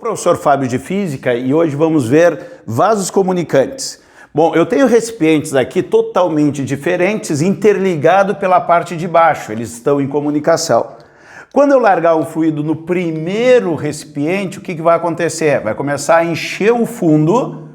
Professor Fábio de Física, e hoje vamos ver vasos comunicantes. Bom, eu tenho recipientes aqui totalmente diferentes, interligados pela parte de baixo, eles estão em comunicação. Quando eu largar um fluido no primeiro recipiente, o que vai acontecer? Vai começar a encher o fundo,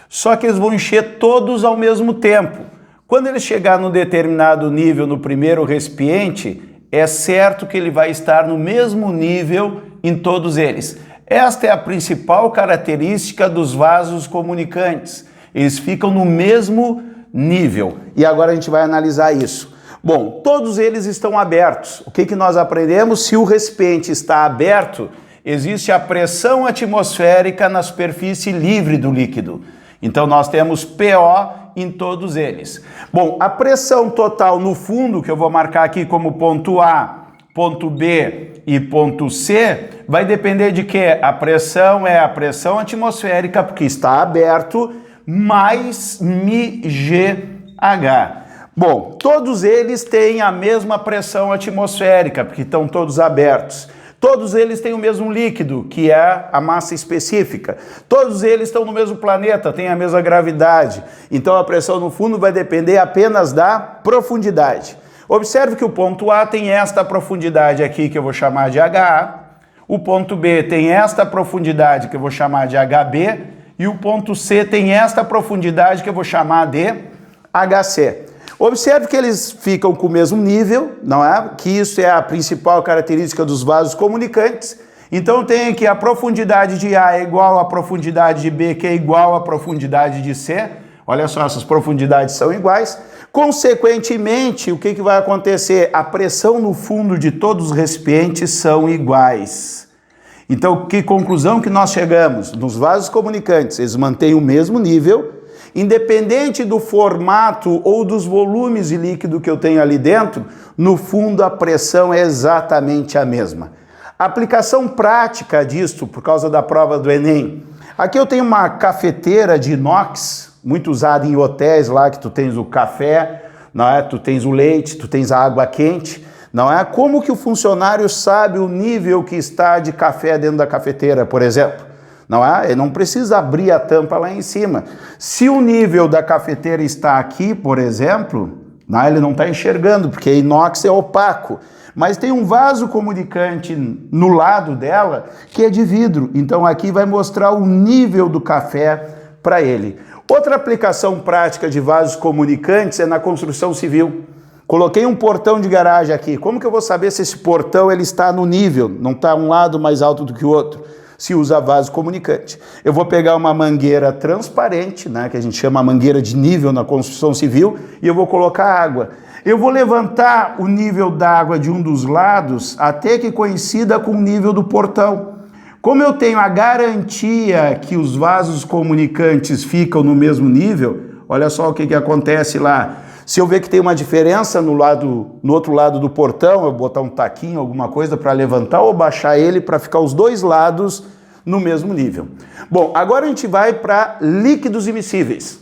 só que eles vão encher todos ao mesmo tempo. Quando ele chegar num determinado nível no primeiro recipiente, é certo que ele vai estar no mesmo nível em todos eles. Esta é a principal característica dos vasos comunicantes. Eles ficam no mesmo nível. E agora a gente vai analisar isso. Bom, todos eles estão abertos. O que nós aprendemos? Se o recipiente está aberto, existe a pressão atmosférica na superfície livre do líquido. Então nós temos PO em todos eles. Bom, a pressão total no fundo, que eu vou marcar aqui como ponto A, ponto B e ponto C, vai depender de quê? A pressão é a pressão atmosférica, porque está aberto, mais μgh. Bom, todos eles têm a mesma pressão atmosférica, porque estão todos abertos. Todos eles têm o mesmo líquido, que é a massa específica. Todos eles estão no mesmo planeta, têm a mesma gravidade. Então a pressão no fundo vai depender apenas da profundidade. Observe que o ponto A tem esta profundidade aqui, que eu vou chamar de HA. O ponto B tem esta profundidade, que eu vou chamar de HB. E o ponto C tem esta profundidade, que eu vou chamar de HC. Observe que eles ficam com o mesmo nível, não é? Que isso é a principal característica dos vasos comunicantes. Então eu tenho aqui a profundidade de A é igual à profundidade de B, que é igual à profundidade de C. Olha só, essas profundidades são iguais. Consequentemente, o que vai acontecer? A pressão no fundo de todos os recipientes são iguais. Então, que conclusão que nós chegamos? Nos vasos comunicantes, eles mantêm o mesmo nível, independente do formato ou dos volumes de líquido que eu tenho ali dentro, no fundo a pressão é exatamente a mesma. A aplicação prática disso, por causa da prova do Enem, aqui eu tenho uma cafeteira de inox, muito usada em hotéis lá, que tu tens o café, não é? Tu tens o leite, tu tens a água quente, não é? Como que o funcionário sabe o nível que está de café dentro da cafeteira, por exemplo? Não é? Ele não precisa abrir a tampa lá em cima. Se o nível da cafeteira está aqui, por exemplo, não é? Ele não está enxergando, porque inox é opaco. Mas tem um vaso comunicante no lado dela que é de vidro. Então aqui vai mostrar o nível do café para ele. Outra aplicação prática de vasos comunicantes é na construção civil. Coloquei um portão de garagem aqui. Como que eu vou saber se esse portão ele está no nível? Não está um lado mais alto do que o outro? Se usa vaso comunicante. Eu vou pegar uma mangueira transparente, né, que a gente chama mangueira de nível na construção civil, e eu vou colocar água. Eu vou levantar o nível da água de um dos lados até que coincida com o nível do portão. Como eu tenho a garantia que os vasos comunicantes ficam no mesmo nível, olha só o que acontece lá. Se eu ver que tem uma diferença no outro lado do portão, eu vou botar um taquinho, alguma coisa para levantar ou baixar ele para ficar os dois lados no mesmo nível. Bom, agora a gente vai para líquidos immiscíveis.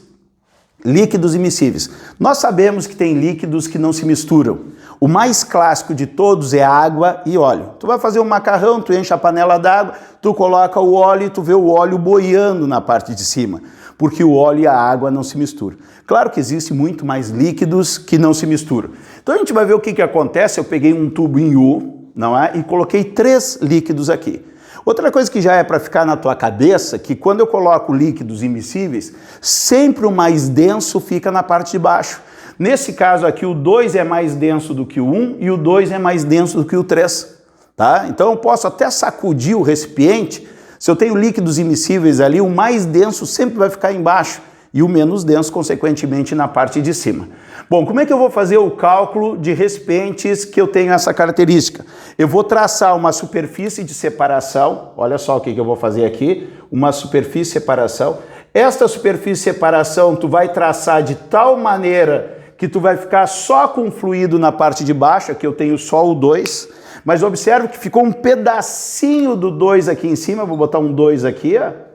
Líquidos immiscíveis. Nós sabemos que tem líquidos que não se misturam. O mais clássico de todos é água e óleo. Tu vai fazer um macarrão, tu enche a panela d'água, tu coloca o óleo e tu vê o óleo boiando na parte de cima, porque o óleo e a água não se misturam. Claro que existe muito mais líquidos que não se misturam. Então a gente vai ver o que acontece. Eu peguei um tubo em U, não é? E coloquei 3 líquidos aqui. Outra coisa que já é para ficar na tua cabeça, que quando eu coloco líquidos immiscíveis, sempre o mais denso fica na parte de baixo. Nesse caso aqui, o 2 é mais denso do que o 1 e o 2 é mais denso do que o 3. Tá? Então eu posso até sacudir o recipiente. Se eu tenho líquidos immiscíveis ali, o mais denso sempre vai ficar embaixo e o menos denso, consequentemente, na parte de cima. Bom, como é que eu vou fazer o cálculo de recipientes que eu tenho essa característica? Eu vou traçar uma superfície de separação, olha só o que eu vou fazer aqui, uma superfície de separação. Esta superfície de separação tu vai traçar de tal maneira que tu vai ficar só com fluido na parte de baixo, aqui eu tenho só o 2, mas observe que ficou um pedacinho do 2 aqui em cima, vou botar um 2 aqui, ó.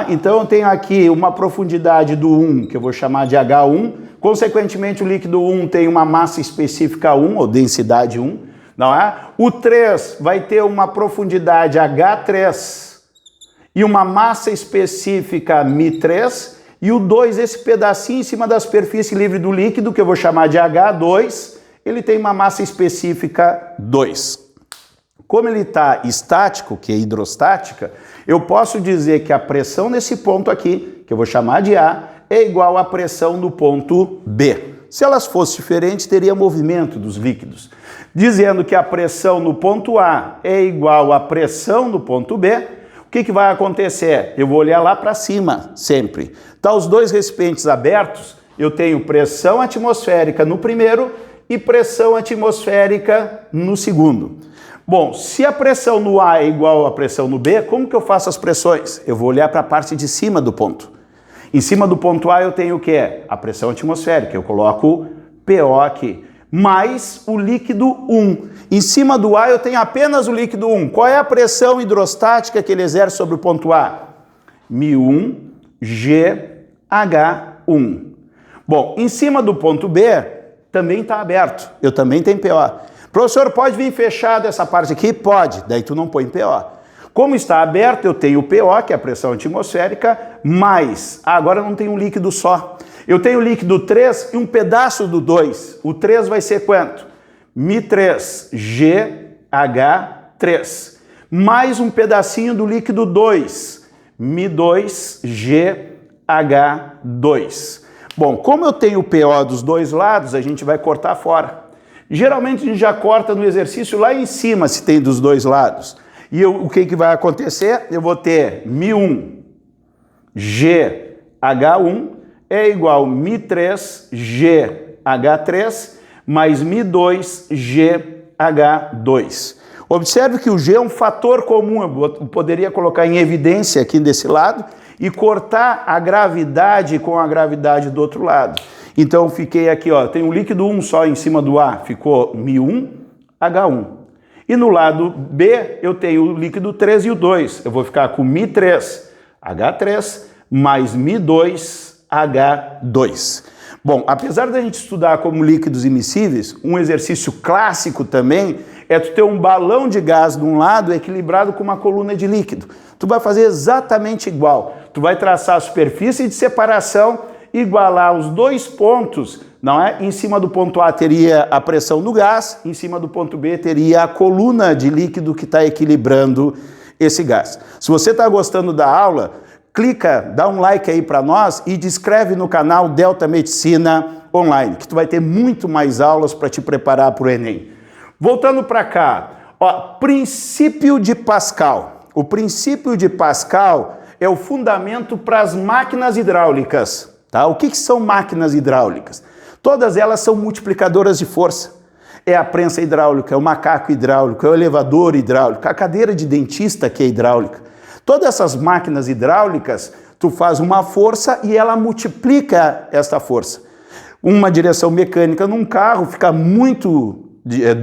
Então eu tenho aqui uma profundidade do 1, que eu vou chamar de H1, consequentemente o líquido 1 tem uma massa específica 1, ou densidade 1, não é? O 3 vai ter uma profundidade H3, e uma massa específica μ3, e o 2, esse pedacinho em cima da superfície livre do líquido, que eu vou chamar de H2, ele tem uma massa específica 2. Como ele está estático, que é hidrostática, eu posso dizer que a pressão nesse ponto aqui, que eu vou chamar de A, é igual à pressão do ponto B. Se elas fossem diferentes, teria movimento dos líquidos. Dizendo que a pressão no ponto A é igual à pressão no ponto B, o que vai acontecer? Eu vou olhar lá para cima, sempre. Tá os dois recipientes abertos, eu tenho pressão atmosférica no primeiro e pressão atmosférica no segundo. Bom, se a pressão no A é igual à pressão no B, como que eu faço as pressões? Eu vou olhar para a parte de cima do ponto. Em cima do ponto A eu tenho o quê? A pressão atmosférica, eu coloco PO aqui, mais o líquido 1. Em cima do A eu tenho apenas o líquido 1. Qual é a pressão hidrostática que ele exerce sobre o ponto A? μ1 GH1. Bom, em cima do ponto B também está aberto, eu também tenho PO. Professor, pode vir fechado essa parte aqui? Pode, daí tu não põe PO. Como está aberto, eu tenho PO, que é a pressão atmosférica, mais, agora eu não tenho um líquido só. Eu tenho o líquido 3 e um pedaço do 2. O 3 vai ser quanto? μ3 GH3, mais um pedacinho do líquido 2, μ2 GH2. Bom, como eu tenho o PO dos dois lados, a gente vai cortar fora. Geralmente a gente já corta no exercício lá em cima, se tem dos dois lados. E o que vai acontecer? Eu vou ter μ1 GH1 é igual a μ3 GH3 mais μ2 GH2. Observe que o G é um fator comum, eu poderia colocar em evidência aqui desse lado e cortar a gravidade com a gravidade do outro lado. Então, fiquei aqui, ó, tem um líquido 1 só em cima do A, ficou μ1 H1. E no lado B, eu tenho o líquido 3 e o 2. Eu vou ficar com μ3 H3 mais μ2 H2. Bom, apesar da gente estudar como líquidos immiscíveis, um exercício clássico também é tu ter um balão de gás de um lado equilibrado com uma coluna de líquido. Tu vai fazer exatamente igual. Tu vai traçar a superfície de separação, igualar os dois pontos, não é? Em cima do ponto A teria a pressão do gás, em cima do ponto B teria a coluna de líquido que está equilibrando esse gás. Se você está gostando da aula, clica, dá um like aí para nós e descreve no canal Delta Medicina Online, que tu vai ter muito mais aulas para te preparar para o Enem. Voltando para cá, ó, princípio de Pascal. O princípio de Pascal é o fundamento para as máquinas hidráulicas. Tá? O que são máquinas hidráulicas? Todas elas são multiplicadoras de força. É a prensa hidráulica, é o macaco hidráulico, é o elevador hidráulico, a cadeira de dentista que é hidráulica. Todas essas máquinas hidráulicas, tu faz uma força e ela multiplica esta força. Uma direção mecânica num carro fica muito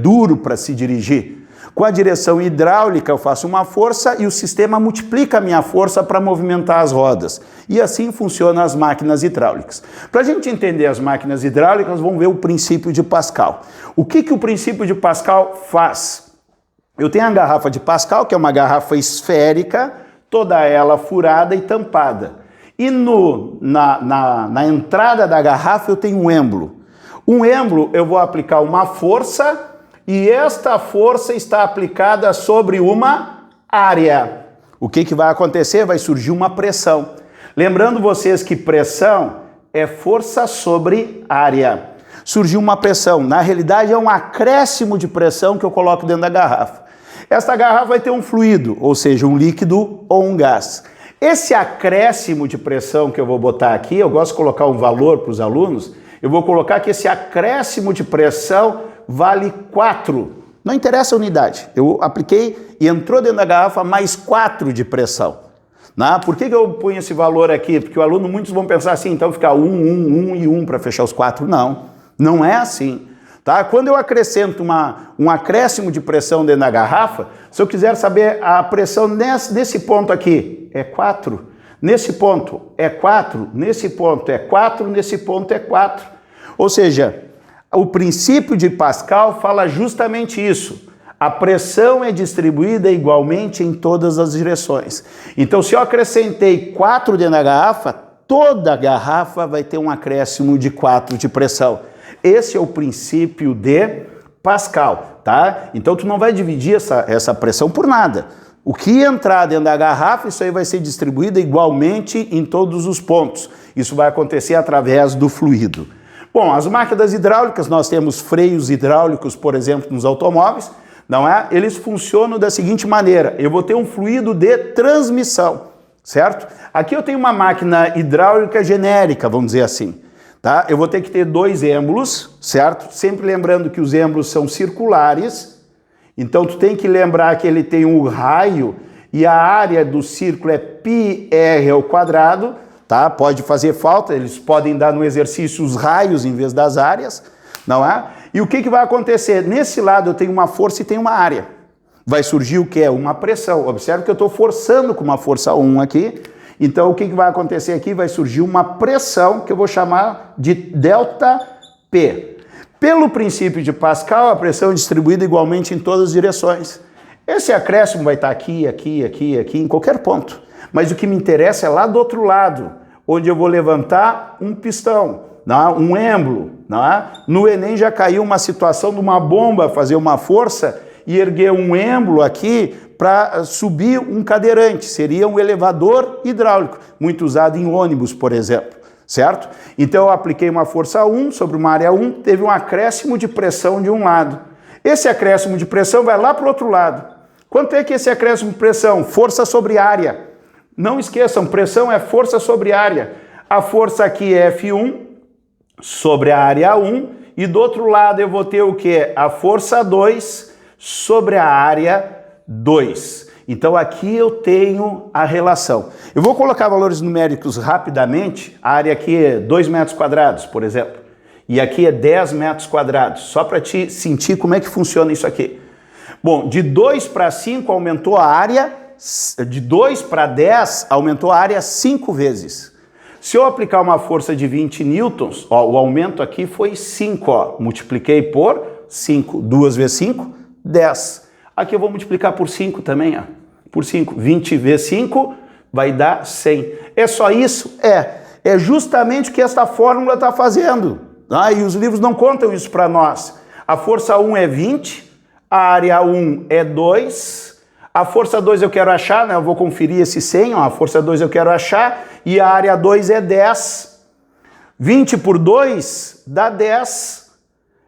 duro para se dirigir. Com a direção hidráulica eu faço uma força e o sistema multiplica a minha força para movimentar as rodas. E assim funcionam as máquinas hidráulicas. Para a gente entender as máquinas hidráulicas, vamos ver o princípio de Pascal. O que o princípio de Pascal faz? Eu tenho a garrafa de Pascal, que é uma garrafa esférica, toda ela furada e tampada. E na entrada da garrafa eu tenho um êmbolo. Um êmbolo eu vou aplicar uma força e esta força está aplicada sobre uma área. O que vai acontecer? Vai surgir uma pressão. Lembrando vocês que pressão é força sobre área. Surgiu uma pressão. Na realidade é um acréscimo de pressão que eu coloco dentro da garrafa. Esta garrafa vai ter um fluido, ou seja, um líquido ou um gás. Esse acréscimo de pressão que eu vou botar aqui, eu gosto de colocar um valor para os alunos, eu vou colocar que esse acréscimo de pressão vale 4. Não interessa a unidade. Eu apliquei e entrou dentro da garrafa mais 4 de pressão. Por que eu ponho esse valor aqui? Porque o aluno, muitos vão pensar assim, então fica 1, 1, 1 e 1 para fechar os 4. Não, não é assim. Tá? Quando eu acrescento um acréscimo de pressão dentro da garrafa, se eu quiser saber a pressão nesse ponto aqui, é 4. Nesse ponto é 4, nesse ponto é 4, nesse ponto é 4. Ou seja, o princípio de Pascal fala justamente isso. A pressão é distribuída igualmente em todas as direções. Então, se eu acrescentei 4 dentro da garrafa, toda a garrafa vai ter um acréscimo de 4 de pressão. Esse é o princípio de Pascal, tá? Então, tu não vai dividir essa pressão por nada. O que entrar dentro da garrafa, isso aí vai ser distribuído igualmente em todos os pontos. Isso vai acontecer através do fluido. Bom, as máquinas hidráulicas, nós temos freios hidráulicos, por exemplo, nos automóveis, não é? Eles funcionam da seguinte maneira: eu vou ter um fluido de transmissão, certo? Aqui eu tenho uma máquina hidráulica genérica, vamos dizer assim, tá? Eu vou ter que ter 2 êmbolos, certo? Sempre lembrando que os êmbolos são circulares. Então, tu tem que lembrar que ele tem um raio e a área do círculo é πr ao quadrado, tá? Pode fazer falta, eles podem dar no exercício os raios em vez das áreas, não é? E o que vai acontecer? Nesse lado eu tenho uma força e tenho uma área. Vai surgir o que? Uma pressão. Observe que eu estou forçando com uma força 1 aqui. Então, o que vai acontecer aqui? Vai surgir uma pressão que eu vou chamar de ΔP. Pelo princípio de Pascal, a pressão é distribuída igualmente em todas as direções. Esse acréscimo vai estar aqui, aqui, aqui, aqui, em qualquer ponto. Mas o que me interessa é lá do outro lado, onde eu vou levantar um pistão, não é? Um êmbolo. Não é? No Enem já caiu uma situação de uma bomba fazer uma força e erguer um êmbolo aqui para subir um cadeirante. Seria um elevador hidráulico, muito usado em ônibus, por exemplo. Certo? Então eu apliquei uma força 1 sobre uma área 1, teve um acréscimo de pressão de um lado. Esse acréscimo de pressão vai lá para o outro lado. Quanto é que esse acréscimo de pressão? Força sobre área. Não esqueçam, pressão é força sobre área. A força aqui é F1 sobre a área 1 e do outro lado eu vou ter o que? A força 2 sobre a área 2. Então aqui eu tenho a relação. Eu vou colocar valores numéricos rapidamente. A área aqui é 2 metros quadrados, por exemplo. E aqui é 10 metros quadrados. Só para te sentir como é que funciona isso aqui. Bom, de 2 para 5 aumentou a área. De 2 para 10 aumentou a área 5 vezes. Se eu aplicar uma força de 20 newtons, ó, o aumento aqui foi 5. Ó, multipliquei por 5. 2 vezes 5, 10. Aqui eu vou multiplicar por 5 também, ó. Por 5. 20 vezes 5 vai dar 100. É só isso? É justamente o que esta fórmula está fazendo. E os livros não contam isso para nós. A força 1 é 20, a área 1 é 2, a força 2 eu quero achar, né? Eu vou conferir esse 100, ó. A força 2 eu quero achar, e a área 2 é 10. 20 por 2 dá 10.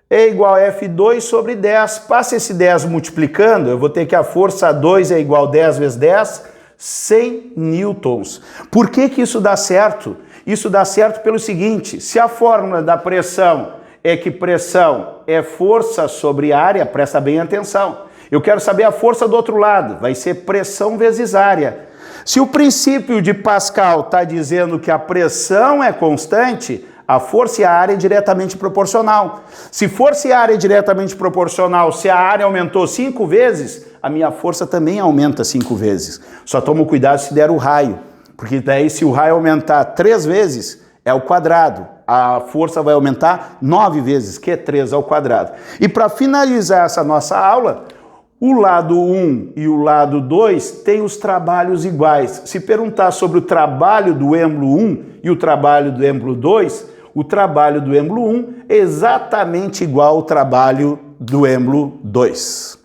É igual a F2 sobre 10. Passa esse 10 multiplicando, eu vou ter que a força 2 é igual a 10 vezes 10, 100 newtons. Por que isso dá certo? Isso dá certo pelo seguinte: se a fórmula da pressão é que pressão é força sobre área, presta bem atenção. Eu quero saber a força do outro lado, vai ser pressão vezes área. Se o princípio de Pascal está dizendo que a pressão é constante, a força e a área é diretamente proporcional. Se força e área é diretamente proporcional, se a área aumentou 5 vezes, a minha força também aumenta 5 vezes. Só toma cuidado se der o raio, porque daí se o raio aumentar 3 vezes, é o quadrado. A força vai aumentar 9 vezes, que é 3 ao quadrado. E para finalizar essa nossa aula, o lado 1 e o lado 2 têm os trabalhos iguais. Se perguntar sobre o trabalho do êmbolo 1 e o trabalho do êmbolo 2, o trabalho do êmbolo 1 é exatamente igual ao trabalho do êmbolo 2.